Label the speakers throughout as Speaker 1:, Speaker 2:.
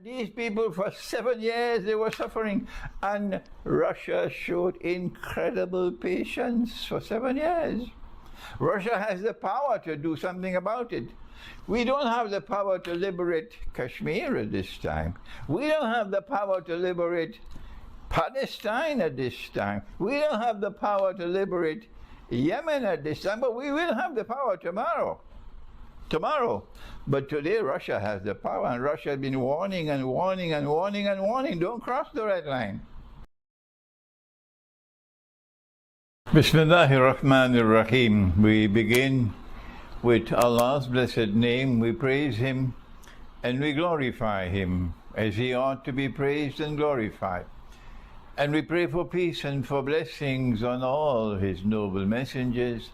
Speaker 1: These people, for 7 years, they were suffering, and Russia showed incredible patience for 7 years. Russia has the power to do something about it. We don't have the power to liberate Kashmir at this time. We don't have the power to liberate Palestine at this time. We don't have the power to liberate Yemen at this time, but we will have the power tomorrow. But today Russia has the power, and Russia has been warning and warning and warning and warning, don't cross the red line. Bismillahir Rahmanir Rahim. We begin with Allah's blessed name. We praise Him and we glorify Him as He ought to be praised and glorified. And we pray for peace and for blessings on all His noble messengers,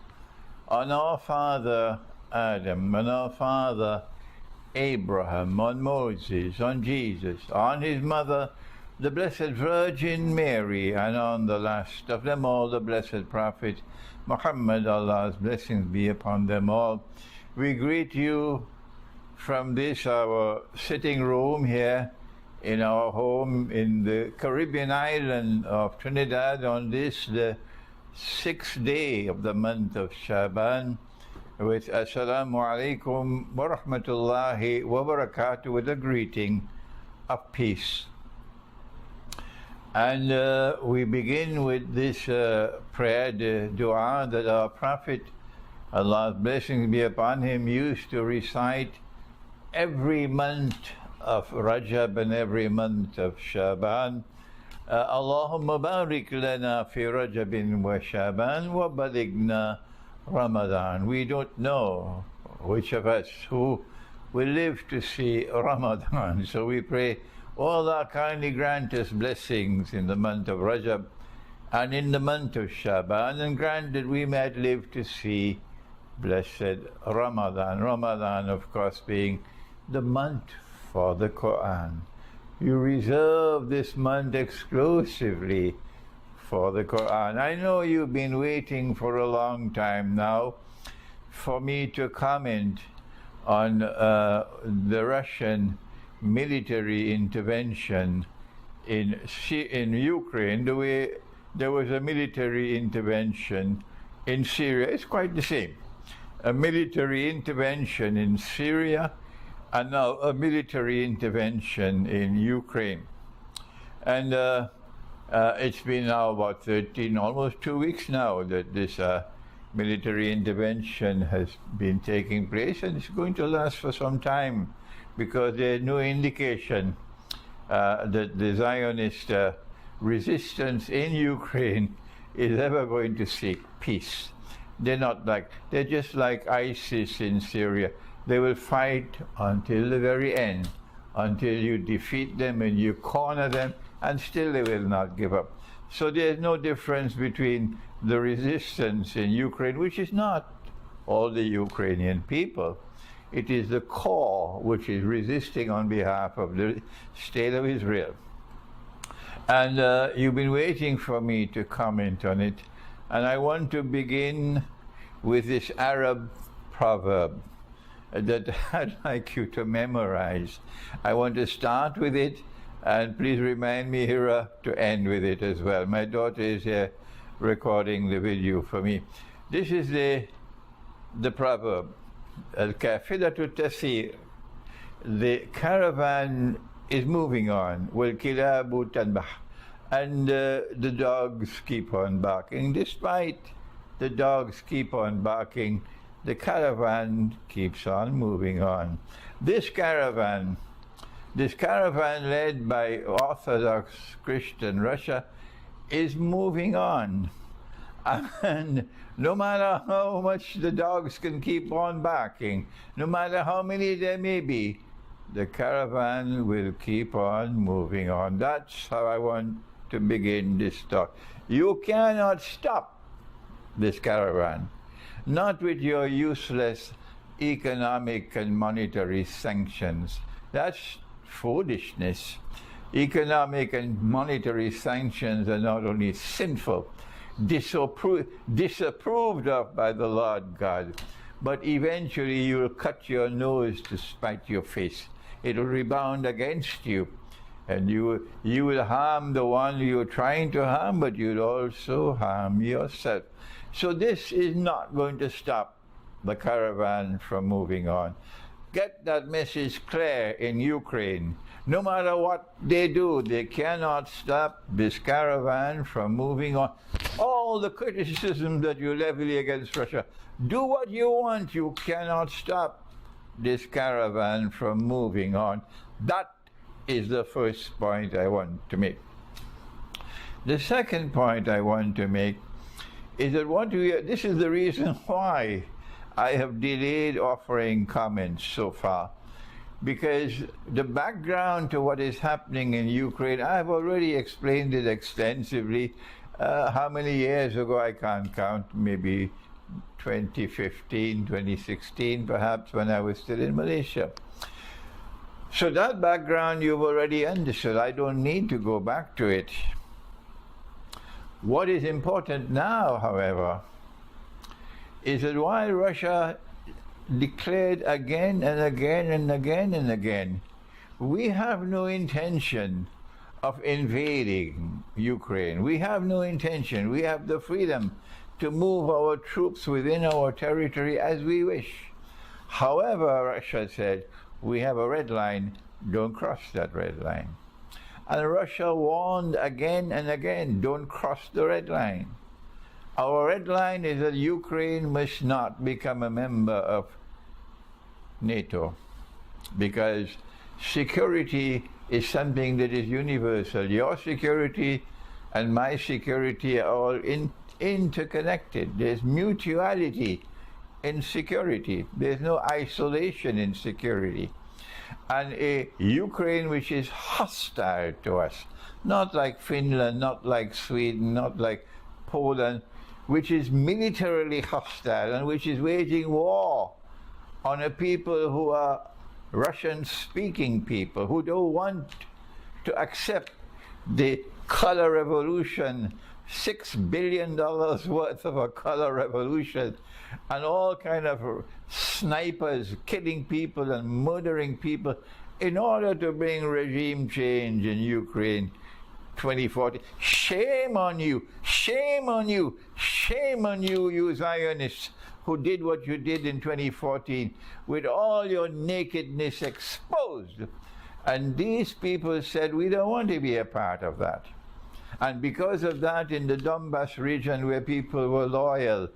Speaker 1: on our father Adam, on our father Abraham, on Moses, on Jesus, on his mother, the Blessed Virgin Mary, and on the last of them all, the Blessed Prophet Muhammad. Allah's blessings be upon them all. We greet you from this, our sitting room here in our home in the Caribbean island of Trinidad on this, the 6th day of the month of Shaban, with Assalamu alaikum wa rahmatullahi wa barakatuh, with a greeting of peace. And we begin with this prayer, the dua that our Prophet, Allah's blessings be upon him, used to recite every month of Rajab and every month of Shaban. Allahumma barik lana fi Rajabin wa Shaban wa balighna Ramadan. We don't know which of us who will live to see Ramadan. So we pray, O Allah, kindly grant us blessings in the month of Rajab and in the month of Shaban, and grant that we might live to see blessed Ramadan. Ramadan, of course, being the month for the Quran. You reserve this month exclusively for the Quran. I know you've been waiting for a long time now for me to comment on the Russian military intervention in Ukraine. The way there was a military intervention in Syria, it's quite the same. A military intervention in Syria, and now a military intervention in Ukraine. And it's been now about 13, almost 2 weeks now that this military intervention has been taking place, and it's going to last for some time, because there's no indication that the Zionist resistance in Ukraine is ever going to seek peace. They're just like ISIS in Syria. They will fight until the very end, until you defeat them and you corner them, and still they will not give up. So there's no difference between the resistance in Ukraine, which is not all the Ukrainian people. It is the core which is resisting on behalf of the state of Israel. And you've been waiting for me to comment on it. And I want to begin with this Arab proverb that I'd like you to memorize. I want to start with it, and please remind me, Hira, to end with it as well. My daughter is here recording the video for me. This is the proverb. Al-kafilatu tasir. The caravan is moving on. Wal-kilabu tanbah. And the dogs keep on barking. Despite the dogs keep on barking, the caravan keeps on moving on. This caravan led by Orthodox Christian Russia is moving on. And no matter how much the dogs can keep on barking, no matter how many there may be, the caravan will keep on moving on. That's how I want to begin this talk. You cannot stop this caravan, not with your useless economic and monetary sanctions. That's foolishness. Economic and monetary sanctions are not only sinful, disapproved of by the Lord God, but eventually you will cut your nose to spite your face. it will rebound against you. And you will harm the one you're trying to harm, but you'll also harm yourself. So this is not going to stop the caravan from moving on. Get that message clear in Ukraine. No matter what they do, they cannot stop this caravan from moving on. All the criticism that you levy against Russia, do what you want, you cannot stop this caravan from moving on. That is the first point I want to make. The second point I want to make is that this is the reason why I have delayed offering comments so far, because the background to what is happening in Ukraine, I have already explained it extensively. How many years ago, I can't count, maybe 2015, 2016 perhaps, when I was still in Malaysia. So that background you've already understood. I don't need to go back to it. What is important now, however, is that while Russia declared again and again and again and again, we have no intention of invading Ukraine. We have no intention. We have the freedom to move our troops within our territory as we wish. However, Russia said, we have a red line, don't cross that red line. And Russia warned again and again, don't cross the red line. Our red line is that Ukraine must not become a member of NATO, because security is something that is universal. Your security and my security are all interconnected. There's mutuality in security. There's no isolation in security. And a Ukraine which is hostile to us, not like Finland, not like Sweden, not like Poland, which is militarily hostile and which is waging war on a people who are Russian-speaking people, who don't want to accept the color revolution, $6 billion worth of a color revolution, and all kind of snipers killing people and murdering people in order to bring regime change in Ukraine 2040. Shame on you, shame on you, shame on you, you Zionists who did what you did in 2014 with all your nakedness exposed. And these people said, we don't want to be a part of that. And because of that, in the Donbas region where people were loyal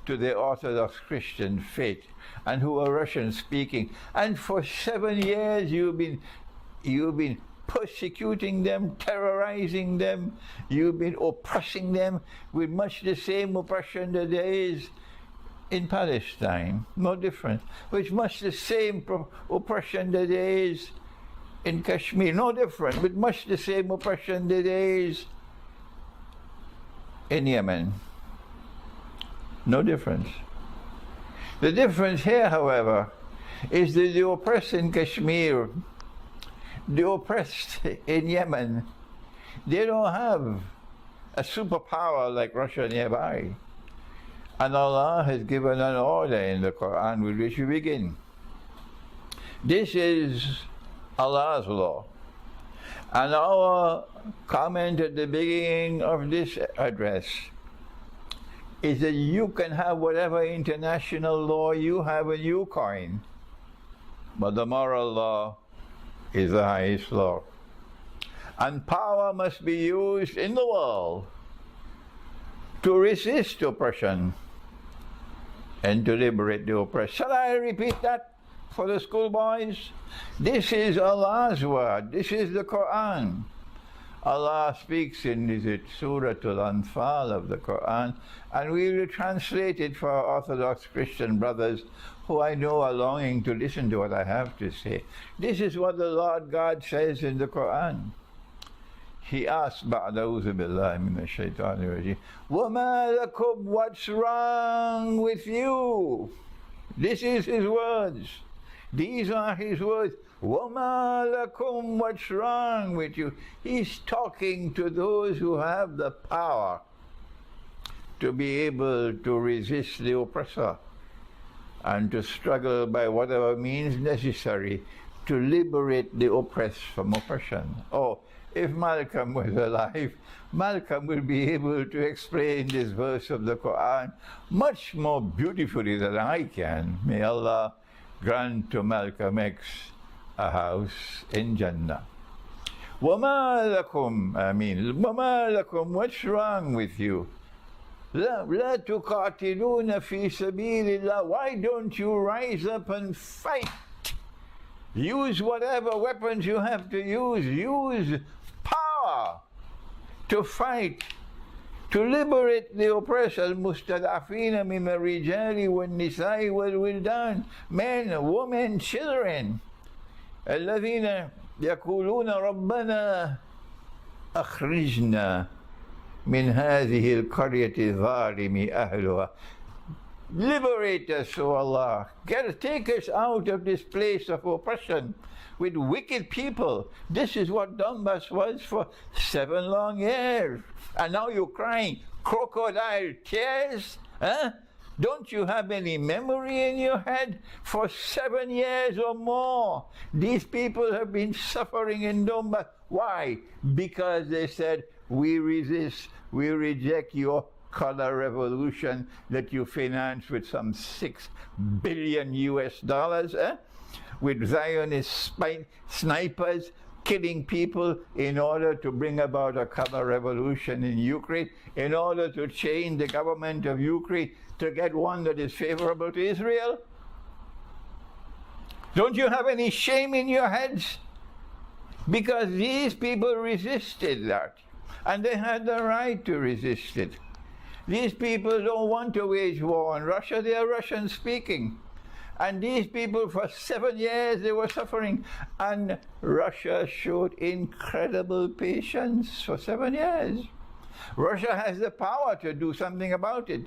Speaker 1: to the Orthodox Christian faith and who were Russian speaking, and for 7 years you've been persecuting them, terrorizing them, you've been oppressing them with much the same oppression that there is in Palestine, no different, with much the same oppression that there is in Kashmir, no different, with much the same oppression that there is in Yemen. No difference. The difference here, however, is that the oppressed in Kashmir, the oppressed in Yemen, they don't have a superpower like Russia nearby. And Allah has given an order in the Quran with which we begin. This is Allah's law. And our comment at the beginning of this address is that you can have whatever international law you have and you coin, but the moral law is the highest law. And power must be used in the world to resist oppression and to liberate the oppressed. Shall I repeat that for the schoolboys? This is Allah's word. This is the Quran. Allah speaks in Surah Al-Anfal of the Quran, and we will translate it for our Orthodox Christian brothers who I know are longing to listen to what I have to say. This is what the Lord God says in the Quran. He asked, Ba'da'udhu billahi minash shaitani rajim, وَمَا لَكُمْ, what's wrong with you? This is his words. These are his words. وَمَا لَكُمْ, what's wrong with you? He's talking to those who have the power to be able to resist the oppressor and to struggle by whatever means necessary to liberate the oppressed from oppression. Oh, if Malcolm was alive, Malcolm will be able to explain this verse of the Quran much more beautifully than I can. May Allah grant to Malcolm X a house in Jannah. وَمَا لَكُمْ, وَمَا لَكُمْ, what's wrong with you? لَا تُقَاتِلُونَ فِي سَبِيلِ اللَّهِ. Why don't you rise up and fight? Use whatever weapons you have to use. Use power to fight, to liberate the oppressed. Al-mustad'afina min al-rijali wal-nisa'i wal-wildan. Men, women, children. الذين يقولون ربنا أخرجنا من هذه القرية الظالم أهلها. Liberate us, O Allah. Take us out of this place of oppression with wicked people. This is what Donbass was for 7 long years. And now you're crying crocodile tears? Huh? Don't you have any memory in your head? For 7 years or more, these people have been suffering in Donbass. Why? Because they said, we resist, we reject your color revolution that you finance with some $6 billion US, with Zionist snipers killing people in order to bring about a color revolution in Ukraine, in order to change the government of Ukraine to get one that is favorable to Israel. Don't you have any shame in your heads? Because these people resisted that, and they had the right to resist it. These people don't want to wage war on Russia. They are Russian speaking. And these people, for 7 years, they were suffering. And Russia showed incredible patience for 7 years. Russia has the power to do something about it.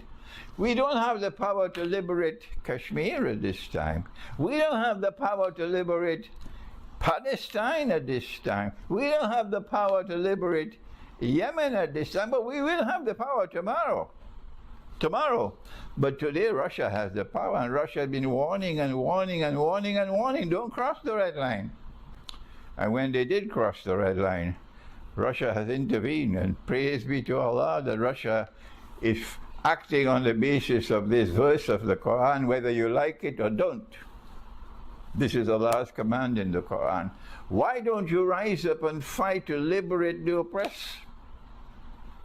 Speaker 1: We don't have the power to liberate Kashmir at this time. We don't have the power to liberate Palestine at this time. We don't have the power to liberate Yemen at this time, but we will have the power tomorrow. But today Russia has the power, and Russia has been warning and warning and warning and warning, don't cross the red line. And when they did cross the red line, Russia has intervened, and praise be to Allah that Russia is acting on the basis of this verse of the Quran, whether you like it or don't. This is Allah's command in the Quran. Why don't you rise up and fight to liberate the oppressed?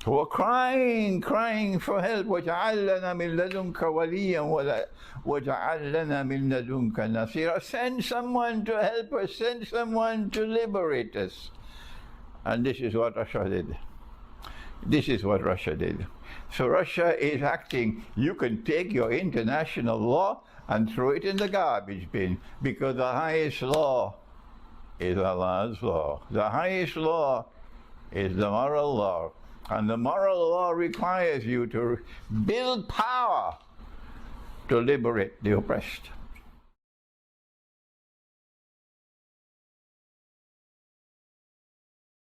Speaker 1: Who are crying for help. وَجَعَلْ لَنَا مِن لَدُنْكَ وَلِيًّا وَجَعَلْ لَنَا مِن لَدُنْكَ نَصِيرًا. Send someone to help us, send someone to liberate us. And this is what Russia did. This is what Russia did. So Russia is acting. You can take your international law and throw it in the garbage bin, because the highest law is Allah's law. The highest law is the moral law. And the moral law requires you to build power to liberate the oppressed.